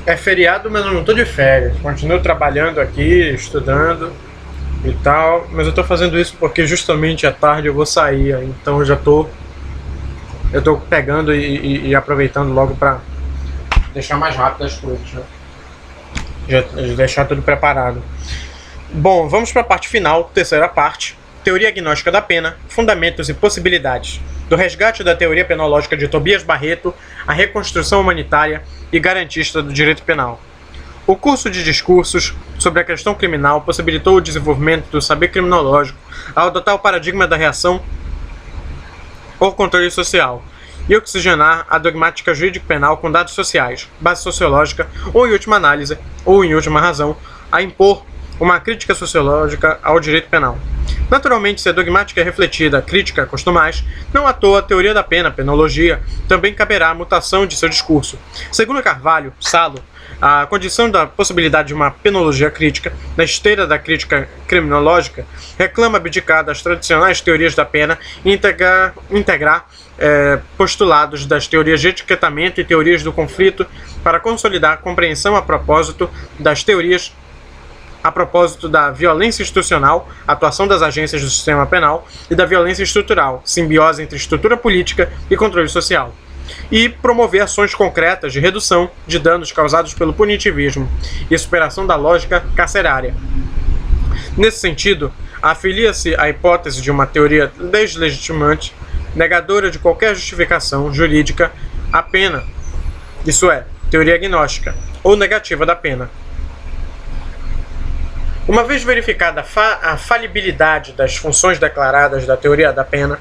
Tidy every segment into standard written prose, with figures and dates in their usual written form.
É feriado, mas eu não tô de férias. Continuo trabalhando aqui, estudando e tal. Mas eu tô fazendo isso porque justamente à tarde eu vou sair. Então eu tô pegando e aproveitando logo pra deixar mais rápido as coisas, né? Já deixar tudo preparado. Bom, vamos para a parte final, terceira parte. Teoria agnóstica da pena, fundamentos e possibilidades. Do resgate da teoria penológica de Tobias Barreto, a reconstrução humanitária e garantista do direito penal. O curso de discursos sobre a questão criminal possibilitou o desenvolvimento do saber criminológico ao adotar o paradigma da reação ou controle social e oxigenar a dogmática jurídico-penal com dados sociais, base sociológica ou, em última análise, ou em última razão, a impor uma crítica sociológica ao direito penal. Naturalmente, se a dogmática é refletida, crítica costumais, não à toa a teoria da pena, penologia, também caberá a mutação de seu discurso. Segundo Carvalho, Salo, a condição da possibilidade de uma penologia crítica, na esteira da crítica criminológica, reclama abdicar das tradicionais teorias da pena e integrar postulados das teorias de etiquetamento e teorias do conflito para consolidar a compreensão a propósito da violência institucional, atuação das agências do sistema penal, e da violência estrutural, simbiose entre estrutura política e controle social, e promover ações concretas de redução de danos causados pelo punitivismo e superação da lógica carcerária. Nesse sentido, afilia-se à hipótese de uma teoria deslegitimante, negadora de qualquer justificação jurídica à pena, isso é, teoria agnóstica, ou negativa da pena. Uma vez verificada a falibilidade das funções declaradas da teoria da pena,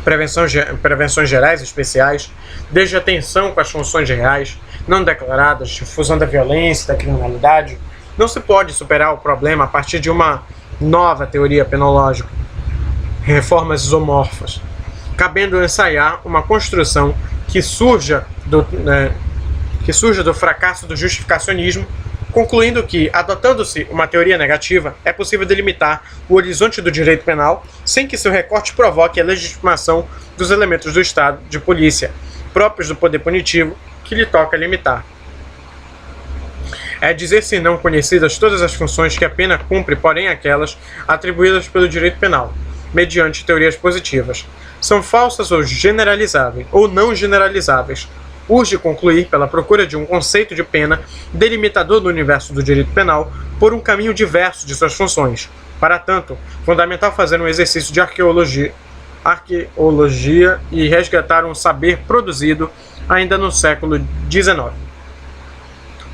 prevenções gerais e especiais, desde a tensão com as funções reais, não declaradas, difusão da violência, da criminalidade, não se pode superar o problema a partir de uma nova teoria penológica, reformas isomorfas, cabendo ensaiar uma construção que surja do fracasso do justificacionismo, concluindo que, adotando-se uma teoria negativa, é possível delimitar o horizonte do direito penal sem que seu recorte provoque a legitimação dos elementos do Estado de polícia, próprios do poder punitivo, que lhe toca limitar. É dizer-se não conhecidas todas as funções que a pena cumpre, porém aquelas atribuídas pelo direito penal, mediante teorias positivas. São falsas ou generalizáveis, ou não generalizáveis. Urge concluir, pela procura de um conceito de pena delimitador do universo do direito penal, por um caminho diverso de suas funções. Para tanto, fundamental fazer um exercício de arqueologia e resgatar um saber produzido ainda no século XIX.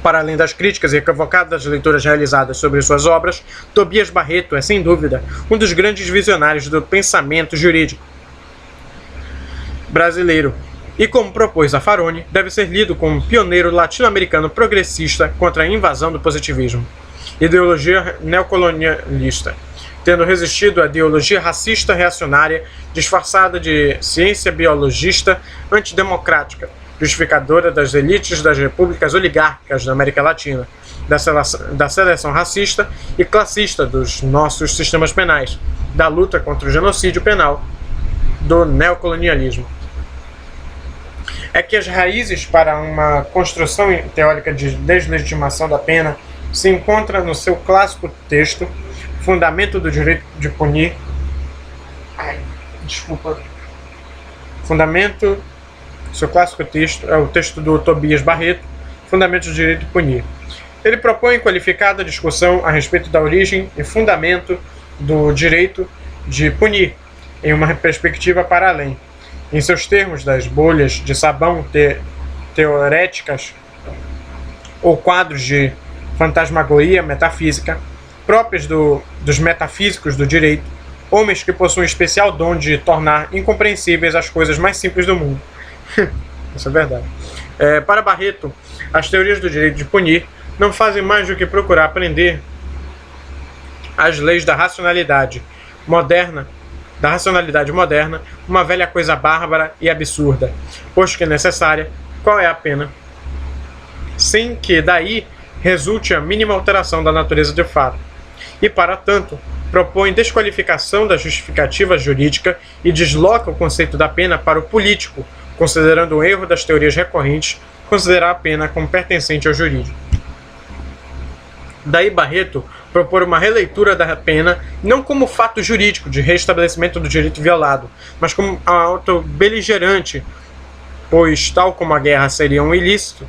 Para além das críticas e equivocadas leituras realizadas sobre suas obras, Tobias Barreto é, sem dúvida, um dos grandes visionários do pensamento jurídico brasileiro, e, como propôs Zaffaroni, deve ser lido como um pioneiro latino-americano progressista contra a invasão do positivismo, ideologia neocolonialista, tendo resistido à ideologia racista reacionária disfarçada de ciência biologista antidemocrática, justificadora das elites das repúblicas oligárquicas da América Latina, da seleção racista e classista dos nossos sistemas penais, da luta contra o genocídio penal, do neocolonialismo. É que as raízes para uma construção teórica de deslegitimação da pena se encontram no seu clássico texto, Fundamento do Direito de Punir. Seu clássico texto é o texto do Tobias Barreto, Fundamento do Direito de Punir. Ele propõe qualificada discussão a respeito da origem e fundamento do direito de punir, em uma perspectiva para além. Em seus termos, das bolhas de sabão teoréticas ou quadros de fantasmagoria metafísica, próprios dos metafísicos do direito, homens que possuem especial dom de tornar incompreensíveis as coisas mais simples do mundo. Isso é verdade. Para Barreto, as teorias do direito de punir não fazem mais do que procurar aprender as leis da racionalidade moderna, uma velha coisa bárbara e absurda, posto que é necessária, qual é a pena? Sem que daí resulte a mínima alteração da natureza do fato. E, para tanto, propõe desqualificação da justificativa jurídica e desloca o conceito da pena para o político, considerando o erro das teorias recorrentes considerar a pena como pertencente ao jurídico. Daí Barreto propor uma releitura da pena não como fato jurídico de restabelecimento do direito violado, mas como ato beligerante, pois, tal como a guerra seria um ilícito,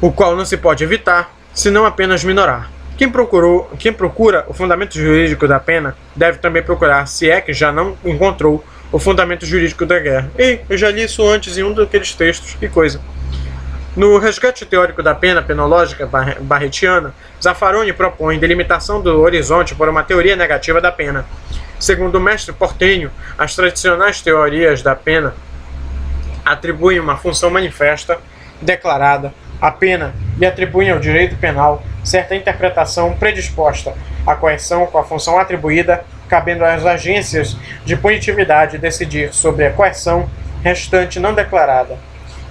o qual não se pode evitar, senão apenas minorar. Quem procura o fundamento jurídico da pena deve também procurar, se é que já não encontrou, o fundamento jurídico da guerra. E eu já li isso antes em um daqueles textos, que coisa. No resgate teórico da pena penológica barretiana, Zaffaroni propõe delimitação do horizonte por uma teoria negativa da pena. Segundo o mestre Portenho, as tradicionais teorias da pena atribuem uma função manifesta, declarada, à pena e atribuem ao direito penal certa interpretação predisposta à coerção com a função atribuída, cabendo às agências de punitividade decidir sobre a coerção restante não declarada.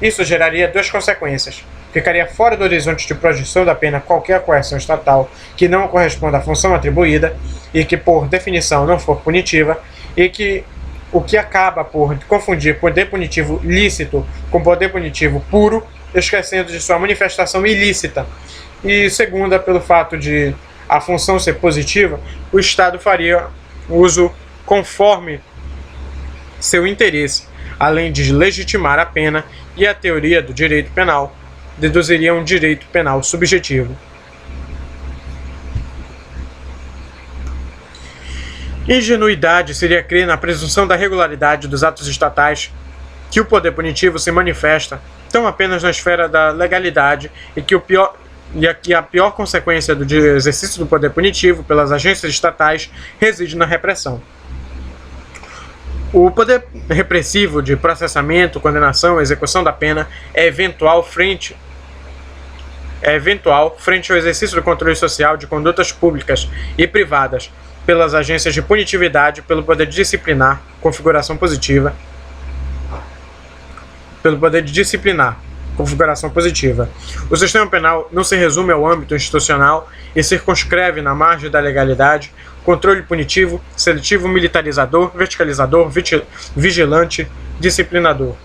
Isso geraria duas consequências. Ficaria fora do horizonte de projeção da pena qualquer coerção estatal que não corresponda à função atribuída e que, por definição, não for punitiva, e que o que acaba por confundir poder punitivo lícito com poder punitivo puro, esquecendo de sua manifestação ilícita. E segunda, pelo fato de a função ser positiva, o Estado faria uso conforme seu interesse, além de legitimar a pena, e a teoria do direito penal deduziria um direito penal subjetivo. Ingenuidade seria crer na presunção da regularidade dos atos estatais, que o poder punitivo se manifesta tão apenas na esfera da legalidade e que a pior consequência do exercício do poder punitivo pelas agências estatais reside na repressão. O poder repressivo de processamento, condenação e execução da pena é eventual frente ao exercício do controle social de condutas públicas e privadas pelas agências de punitividade, pelo poder disciplinar, configuração positiva, O sistema penal não se resume ao âmbito institucional e circunscreve na margem da legalidade controle punitivo, seletivo, militarizador, verticalizador, vigilante, disciplinador,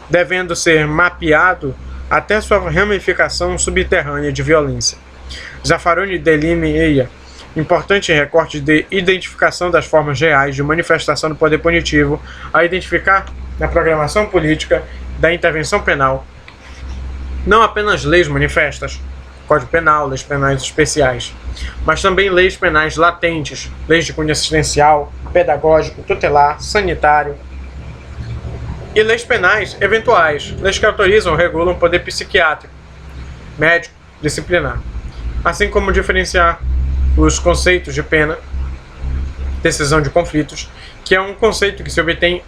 devendo ser mapeado até sua ramificação subterrânea de violência. Zaffaroni delineia importante recorte de identificação das formas reais de manifestação do poder punitivo, a identificar na programação política da intervenção penal não apenas leis manifestas, Código Penal, leis penais especiais, mas também leis penais latentes, leis de cunho assistencial, pedagógico, tutelar, sanitário, e leis penais eventuais, leis que autorizam ou regulam o poder psiquiátrico, médico, disciplinar, assim como diferenciar os conceitos de pena, decisão de conflitos, que é um conceito que se obtém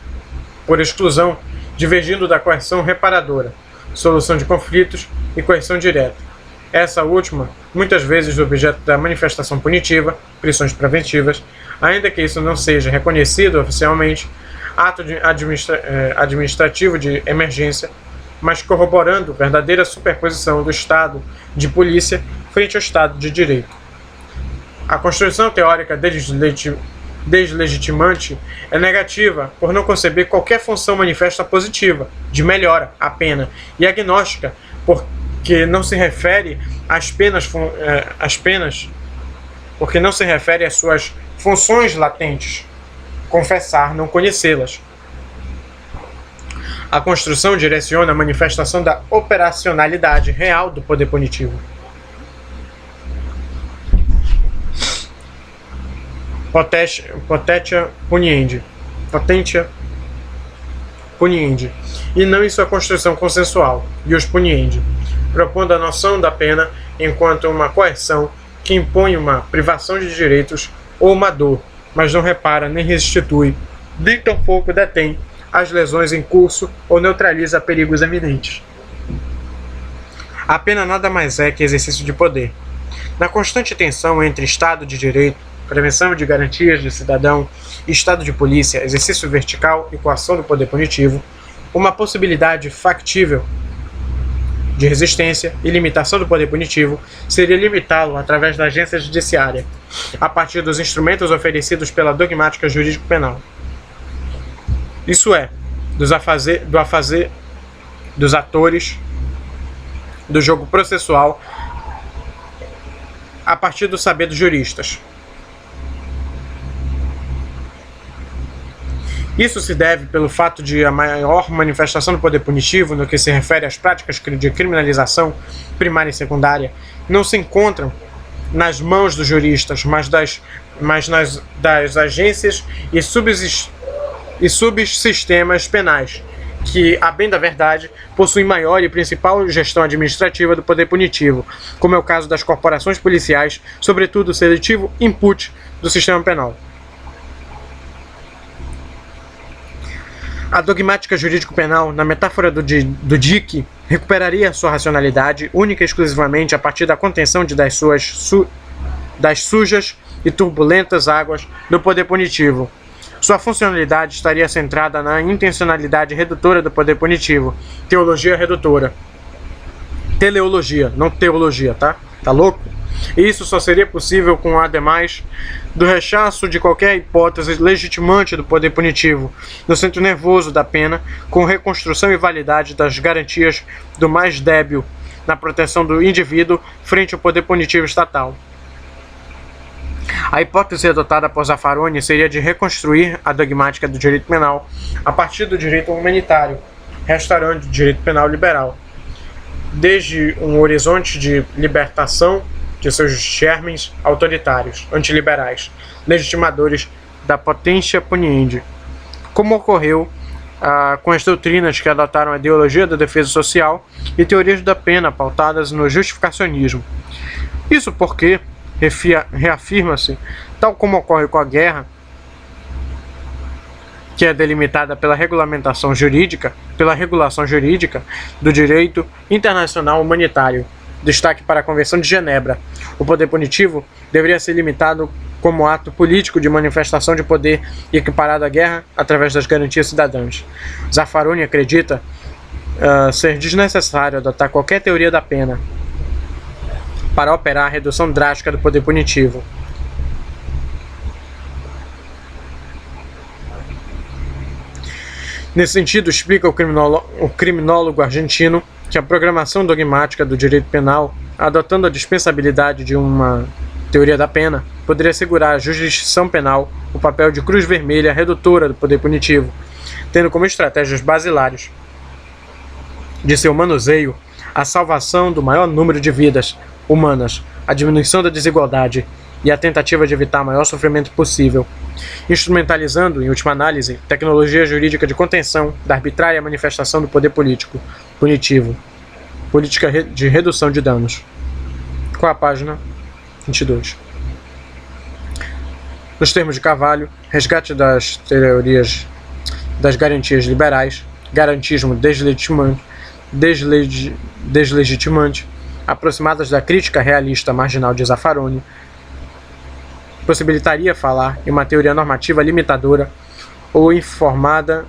por exclusão, divergindo da coerção reparadora, solução de conflitos e coerção direta. Essa última, muitas vezes objeto da manifestação punitiva, prisões preventivas, ainda que isso não seja reconhecido oficialmente, ato administrativo de emergência, mas corroborando verdadeira superposição do Estado de polícia frente ao Estado de direito. A construção teórica deslegitimante é negativa por não conceber qualquer função manifesta positiva, de melhora à pena, e agnóstica, porque não se refere às porque não se refere às suas funções latentes, confessar, não conhecê-las. A construção direciona a manifestação da operacionalidade real do poder punitivo. Potentia puniendi, e não em sua construção consensual, ius puniendi, propondo a noção da pena enquanto uma coerção que impõe uma privação de direitos ou uma dor, mas não repara nem restitui, nem tampouco detém as lesões em curso ou neutraliza perigos eminentes. A pena nada mais é que exercício de poder. Na constante tensão entre Estado de Direito, prevenção de garantias do cidadão, Estado de polícia, exercício vertical e coação do poder punitivo, uma possibilidade factível de resistência e limitação do poder punitivo seria limitá-lo através da agência judiciária, a partir dos instrumentos oferecidos pela dogmática jurídico-penal. Isso é, dos atores do jogo processual a partir do saber dos juristas. Isso se deve pelo fato de a maior manifestação do poder punitivo, no que se refere às práticas de criminalização primária e secundária, não se encontram nas mãos dos juristas, mas das agências e subsistemas penais, que, a bem da verdade, possuem maior e principal gestão administrativa do poder punitivo, como é o caso das corporações policiais, sobretudo o seletivo input do sistema penal. A dogmática jurídico-penal, na metáfora do Dick, recuperaria sua racionalidade única e exclusivamente a partir da contenção das sujas e turbulentas águas do poder punitivo. Sua funcionalidade estaria centrada na intencionalidade redutora do poder punitivo, teologia redutora. Teleologia, não teologia, tá? Tá louco? E isso só seria possível com, ademais do rechaço de qualquer hipótese legitimante do poder punitivo, no centro nervoso da pena, com reconstrução e validade das garantias do mais débil na proteção do indivíduo frente ao poder punitivo estatal. A hipótese adotada por Zaffaroni seria de reconstruir a dogmática do direito penal a partir do direito humanitário, restaurando o direito penal liberal, desde um horizonte de libertação de seus germens autoritários, antiliberais, legitimadores da potência puniendi, como ocorreu com as doutrinas que adotaram a ideologia da defesa social e teorias da pena pautadas no justificacionismo. Isso porque reafirma-se, tal como ocorre com a guerra, que é delimitada pela regulação jurídica do direito internacional humanitário. Destaque para a Convenção de Genebra. O poder punitivo deveria ser limitado como ato político de manifestação de poder equiparado à guerra através das garantias cidadãs. Zaffaroni acredita ser desnecessário adotar qualquer teoria da pena para operar a redução drástica do poder punitivo. Nesse sentido, explica o criminólogo argentino que a programação dogmática do direito penal, adotando a dispensabilidade de uma teoria da pena, poderia assegurar à jurisdição penal o papel de cruz vermelha redutora do poder punitivo, tendo como estratégias basilares de seu manuseio a salvação do maior número de vidas humanas, a diminuição da desigualdade e a tentativa de evitar o maior sofrimento possível, instrumentalizando, em última análise, tecnologia jurídica de contenção da arbitrária manifestação do poder punitivo, política de redução de danos. Com a página 22. Nos termos de Carvalho, resgate das teorias das garantias liberais, garantismo deslegitimante, aproximadas da crítica realista marginal de Zaffaroni, possibilitaria falar em uma teoria normativa limitadora informada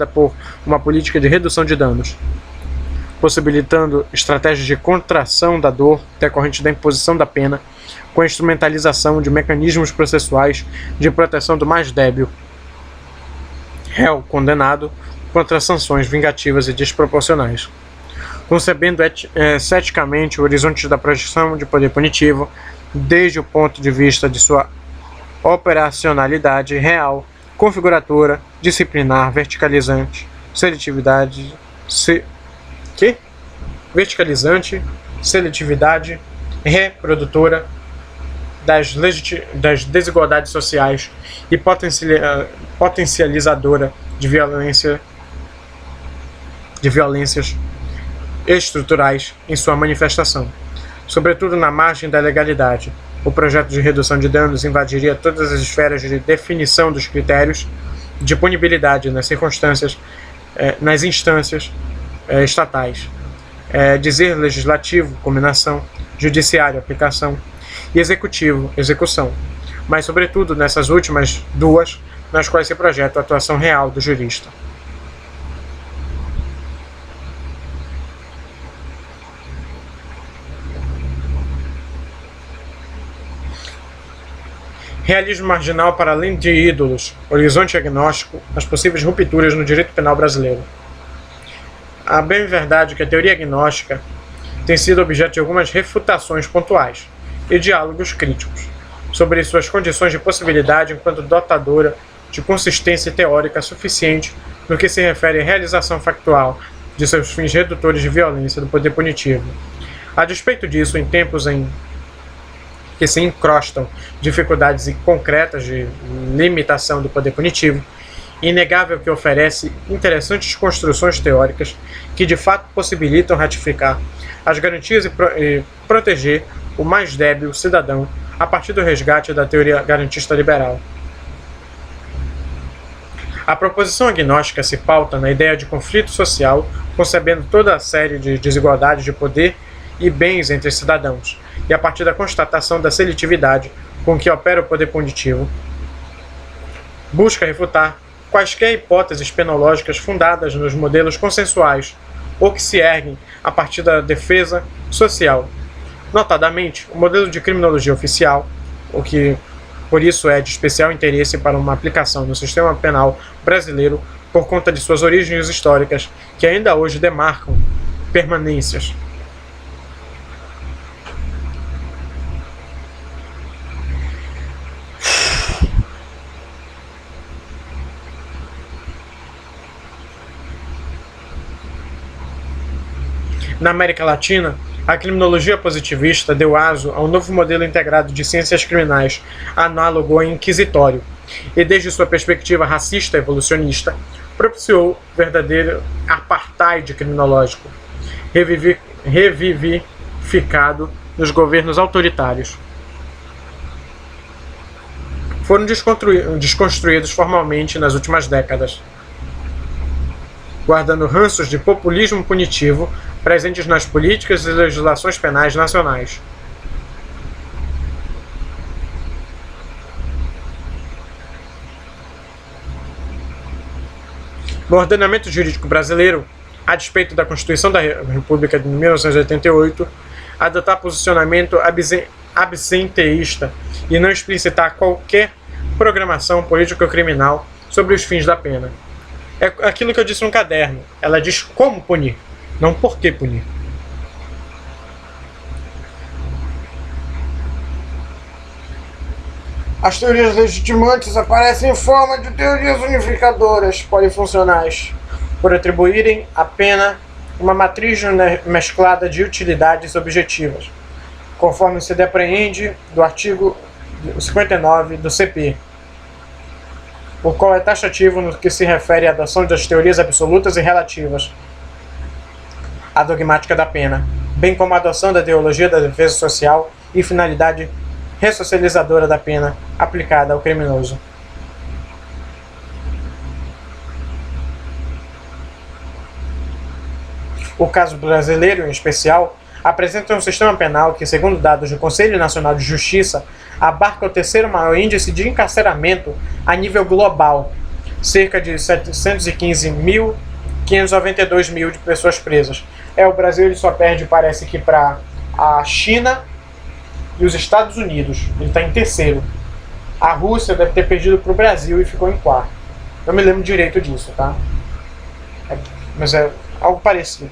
por uma política de redução de danos, possibilitando estratégias de contração da dor decorrente da imposição da pena, com a instrumentalização de mecanismos processuais de proteção do mais débil, réu condenado, contra sanções vingativas e desproporcionais. Concebendo ceticamente o horizonte da projeção de poder punitivo, desde o ponto de vista de sua operacionalidade real, configuradora, disciplinar, verticalizante, seletividade, reprodutora das desigualdades sociais e potencializadora de violências estruturais em sua manifestação. Sobretudo na margem da legalidade, o projeto de redução de danos invadiria todas as esferas de definição dos critérios de punibilidade nas instâncias estatais, dizer legislativo, combinação, judiciário, aplicação, e executivo, execução, mas sobretudo nessas últimas duas, nas quais se projeta a atuação real do jurista. Realismo marginal para além de ídolos, horizonte agnóstico, as possíveis rupturas no direito penal brasileiro. a bem verdade que a teoria agnóstica tem sido objeto de algumas refutações pontuais e diálogos críticos sobre suas condições de possibilidade enquanto dotadora de consistência teórica suficiente no que se refere à realização factual de seus fins redutores de violência do poder punitivo. A despeito disso, em tempos em que se encrostam dificuldades concretas de limitação do poder punitivo, inegável que oferece interessantes construções teóricas que de fato possibilitam ratificar as garantias e proteger o mais débil cidadão a partir do resgate da teoria garantista liberal. A proposição agnóstica se pauta na ideia de conflito social, concebendo toda a série de desigualdades de poder e bens entre cidadãos, e a partir da constatação da seletividade com que opera o poder punitivo, busca refutar quaisquer hipóteses penológicas fundadas nos modelos consensuais ou que se erguem a partir da defesa social. Notadamente, o modelo de criminologia oficial, o que por isso é de especial interesse para uma aplicação no sistema penal brasileiro por conta de suas origens históricas, que ainda hoje demarcam permanências. Na América Latina, a criminologia positivista deu aso a um novo modelo integrado de ciências criminais, análogo ao inquisitório, e desde sua perspectiva racista evolucionista, propiciou verdadeiro apartheid criminológico, revivificado nos governos autoritários. Foram desconstruídos formalmente nas últimas décadas, guardando ranços de populismo punitivo presentes nas políticas e legislações penais nacionais. No ordenamento jurídico brasileiro, a despeito da Constituição da República de 1988, adotar posicionamento absenteísta e não explicitar qualquer programação político-criminal sobre os fins da pena. É aquilo que eu disse no caderno. Ela diz como punir, não por que punir. As teorias legitimantes aparecem em forma de teorias unificadoras polifuncionais, por atribuírem à pena uma matriz mesclada de utilidades objetivas, conforme se depreende do artigo 59 do CP, o qual é taxativo no que se refere à adoção das teorias absolutas e relativas à dogmática da pena, bem como a adoção da teologia da defesa social e finalidade ressocializadora da pena aplicada ao criminoso. O caso brasileiro, em especial, apresenta um sistema penal que, segundo dados do Conselho Nacional de Justiça, abarca o terceiro maior índice de encarceramento a nível global, cerca de 715.592 mil de pessoas presas. O Brasil ele só perde, parece que, para a China e os Estados Unidos. Ele está em terceiro. A Rússia deve ter perdido para o Brasil e ficou em quarto. Eu me lembro direito disso, tá? Mas é algo parecido.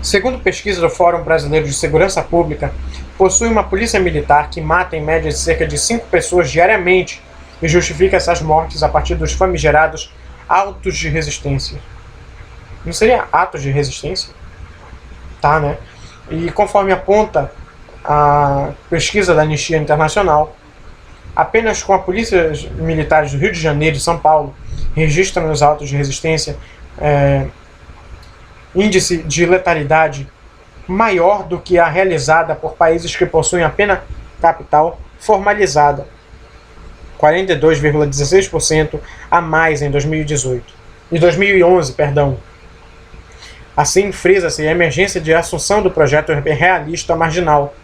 Segundo pesquisa do Fórum Brasileiro de Segurança Pública, possui uma polícia militar que mata em média cerca de 5 pessoas diariamente e justifica essas mortes a partir dos famigerados autos de resistência. Não seria atos de resistência? Tá, né? E conforme aponta a pesquisa da Anistia Internacional, apenas com a polícia militares do Rio de Janeiro e São Paulo registram os autos de resistência índice de letalidade maior do que a realizada por países que possuem a pena capital formalizada, 42,16% a mais em 2018. Em 2011, perdão. Assim, frisa-se a emergência de assunção do projeto realista marginal.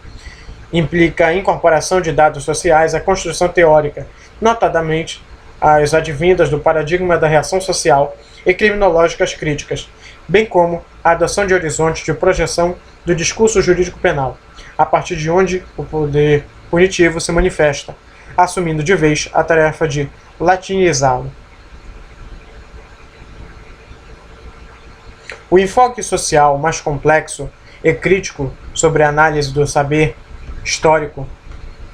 Implica a incorporação de dados sociais à construção teórica, notadamente as advindas do paradigma da reação social e criminológicas críticas, bem como a adoção de horizontes de projeção do discurso jurídico penal, a partir de onde o poder punitivo se manifesta, assumindo de vez a tarefa de latinizá-lo. O enfoque social mais complexo e crítico sobre a análise do saber histórico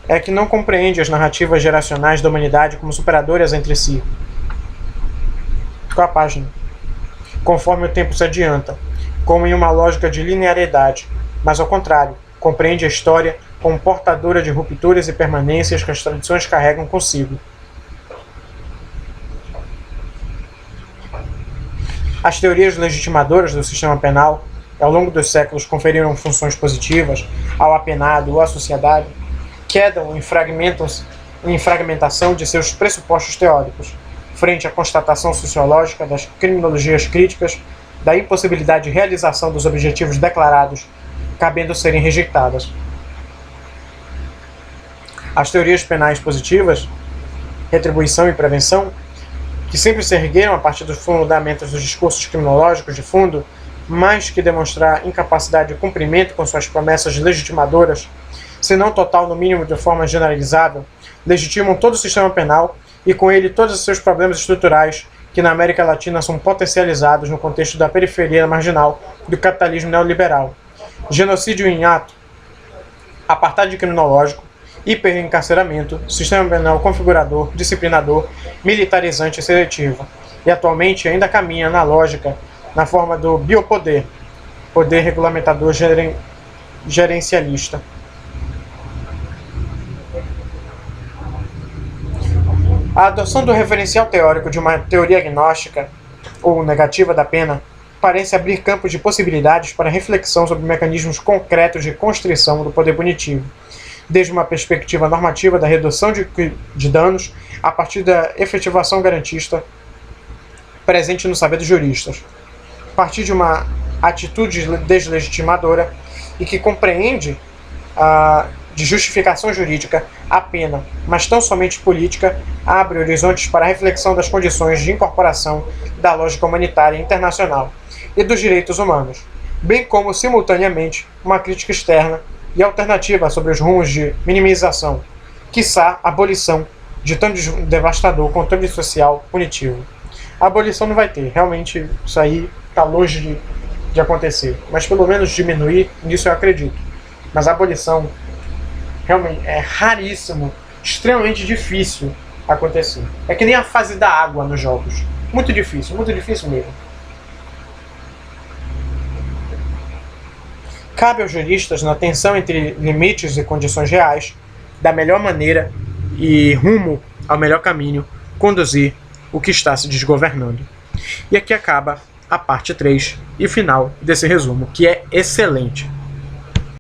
é que não compreende as narrativas geracionais da humanidade como superadoras entre si. Qual a página? Conforme o tempo se adianta, como em uma lógica de linearidade, mas ao contrário, compreende a história como portadora de rupturas e permanências que as tradições carregam consigo. As teorias legitimadoras do sistema penal, que ao longo dos séculos conferiram funções positivas ao apenado ou à sociedade, quedam e fragmentam-se em fragmentação de seus pressupostos teóricos, frente à constatação sociológica das criminologias críticas da impossibilidade de realização dos objetivos declarados, cabendo serem rejeitadas. As teorias penais positivas, retribuição e prevenção, que sempre se ergueram a partir dos fundamentos dos discursos criminológicos de fundo, mais que demonstrar incapacidade de cumprimento com suas promessas legitimadoras, se não total no mínimo de forma generalizável, legitimam todo o sistema penal e com ele todos os seus problemas estruturais que na América Latina são potencializados no contexto da periferia marginal do capitalismo neoliberal. Genocídio em ato, apartheid criminológico, hiperencarceramento, sistema penal configurador, disciplinador, militarizante e seletivo. E atualmente ainda caminha na lógica, na forma do biopoder, poder regulamentador gerencialista. A adoção do referencial teórico de uma teoria agnóstica ou negativa da pena parece abrir campos de possibilidades para reflexão sobre mecanismos concretos de constrição do poder punitivo, desde uma perspectiva normativa da redução de danos a partir da efetivação garantista presente no saber dos juristas, a partir de uma atitude deslegitimadora e que compreende de justificação jurídica a pena, mas tão somente política, abre horizontes para a reflexão das condições de incorporação da lógica humanitária internacional e dos direitos humanos, bem como, simultaneamente, uma crítica externa e alternativa sobre os rumos de minimização, quiçá abolição de tão devastador controle social punitivo. A abolição não vai ter, realmente isso aí está longe de acontecer, mas pelo menos diminuir, nisso eu acredito. Mas a abolição realmente é raríssimo, extremamente difícil acontecer. É que nem a fase da água nos jogos. Muito difícil mesmo. Cabe aos juristas, na tensão entre limites e condições reais, da melhor maneira e rumo ao melhor caminho, conduzir o que está se desgovernando. E aqui acaba a parte 3 e final desse resumo, que é excelente.